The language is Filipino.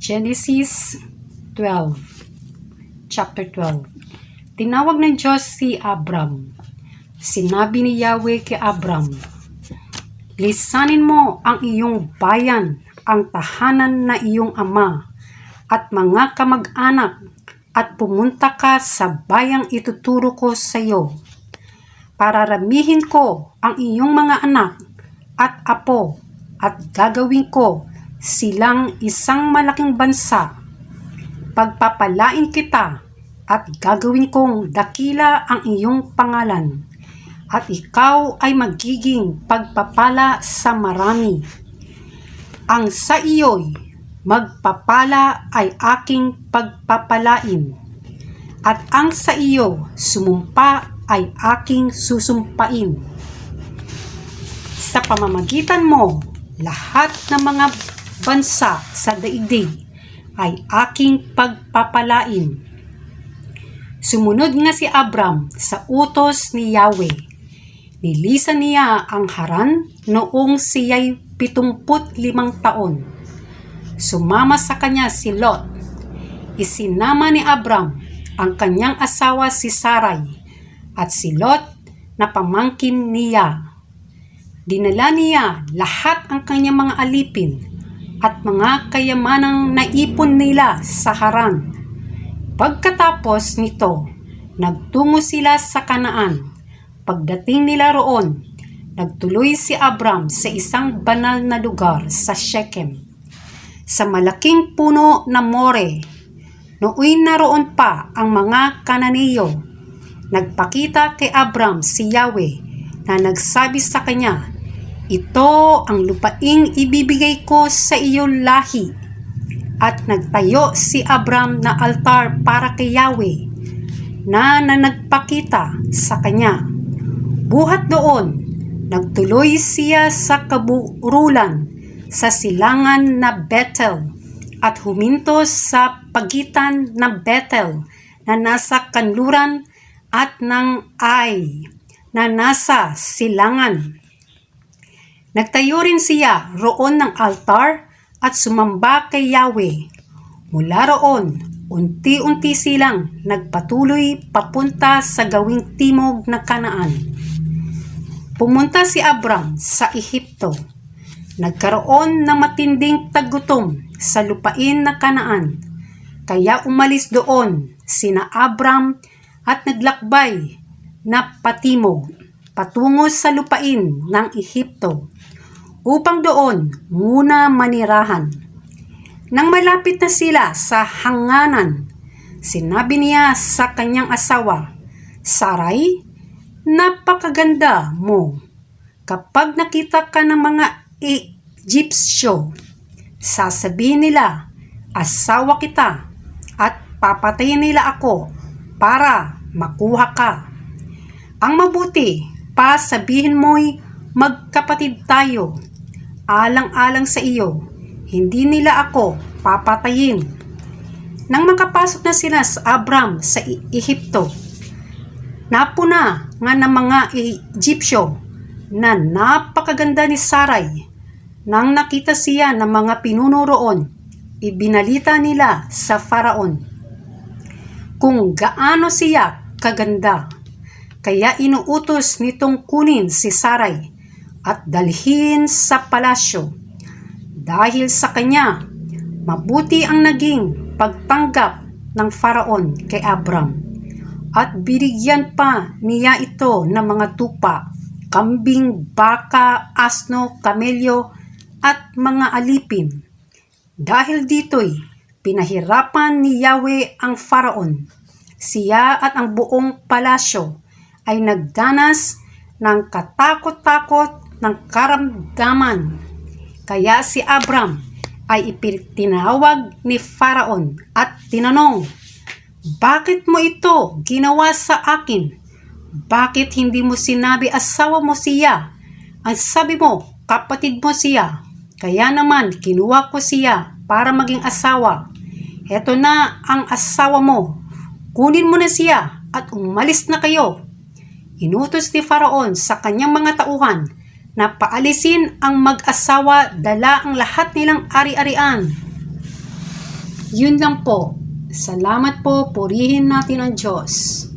Genesis 12, chapter 12. Tinawag ng Diyos si Abram. Sinabi ni Yahweh kay Abram, "Lisanin mo ang iyong bayan, ang tahanan na iyong ama, at mga kamag-anak, at pumunta ka sa bayang ituturo ko sa iyo. Pararamihin ko ang iyong mga anak at apo, at gagawin ko silang isang malaking bansa. Pagpapalain kita at gagawin kong dakila ang iyong pangalan, at ikaw ay magiging pagpapala sa marami. Ang sa iyo'y magpapala ay aking pagpapalain, at ang sa iyo sumumpa ay aking susumpain. Sa pamamagitan mo, lahat ng mga bansa sa daigdig ay aking pagpapalain." Sumunod nga si Abram sa utos ni Yahweh. Nilisan niya ang Haran noong siya'y 75 taon. Sumama sa kanya si Lot. Isinama ni Abram ang kanyang asawa si Sarai at si Lot na pamangkin niya. Dinala niya lahat ang kanyang mga alipin at mga kayamanang naipon nila sa Haran. Pagkatapos nito, nagtungo sila sa Kanaan. Pagdating nila roon, nagtuloy si Abram sa isang banal na lugar sa Shechem, sa malaking puno na More. Nooy naroon pa ang mga Kananeyo. Nagpakita kay Abram si Yahweh na nagsabi sa kanya, "Ito ang lupaing ibibigay ko sa iyong lahi." At nagtayo si Abram na altar para kay Yahweh na nagpakita sa kanya. Buhat doon, nagtuloy siya sa kaburulan sa silangan na Bethel at huminto sa pagitan ng Bethel na nasa kanluran at ng Ai na nasa silangan. Nagtayo rin siya roon ng altar at sumamba kay Yahweh. Mula roon, unti-unti silang nagpatuloy papunta sa gawing timog na Kanaan. Pumunta si Abram sa Ehipto. Nagkaroon ng matinding taggutom sa lupain na Kanaan. Kaya umalis doon sina Abram at naglakbay na patimog patungo sa lupain ng Ehipto, upang doon muna manirahan. Nang malapit na sila sa hangganan, sinabi niya sa kanyang asawa, "Sarai, napakaganda mo. Kapag nakita ka ng mga Egyptyo, sasabihin nila, asawa kita, at papatayin nila ako para makuha ka. Ang mabuti pa sabihin mo'y magkapatid tayo. Alang-alang sa iyo, hindi nila ako papatayin." Nang makapasok na sila sa Abram sa Ehipto, napuna nga ng mga Egyptyo na napakaganda ni Sarai. Nang nakita siya ng mga pinuno roon, ibinalita nila sa Faraon kung gaano siya kaganda. Kaya inuutos nitong kunin si Sarai at dalhin sa palasyo. Dahil sa kanya, mabuti ang naging pagtanggap ng Faraon kay Abram, at binigyan pa niya ito ng mga tupa, kambing, baka, asno, kamelyo, at mga alipin. Dahil dito'y pinahirapan ni Yahweh ang Faraon. Siya at ang buong palasyo ay nagdanas ng katakot-takot ng karamdaman. Kaya si Abram ay itinawag ni Faraon at tinanong, "Bakit mo ito ginawa sa akin? Bakit hindi mo sinabi asawa mo siya? Ang sabi mo, kapatid mo siya. Kaya naman kinuha ko siya para maging asawa. Heto na ang asawa mo. Kunin mo na siya at umalis na kayo." Inutos ni Faraon sa kanyang mga tauhan na paalisin ang mag-asawa, dala ang lahat nilang ari-arian. Yun lang po. Salamat po, purihin natin ang Diyos.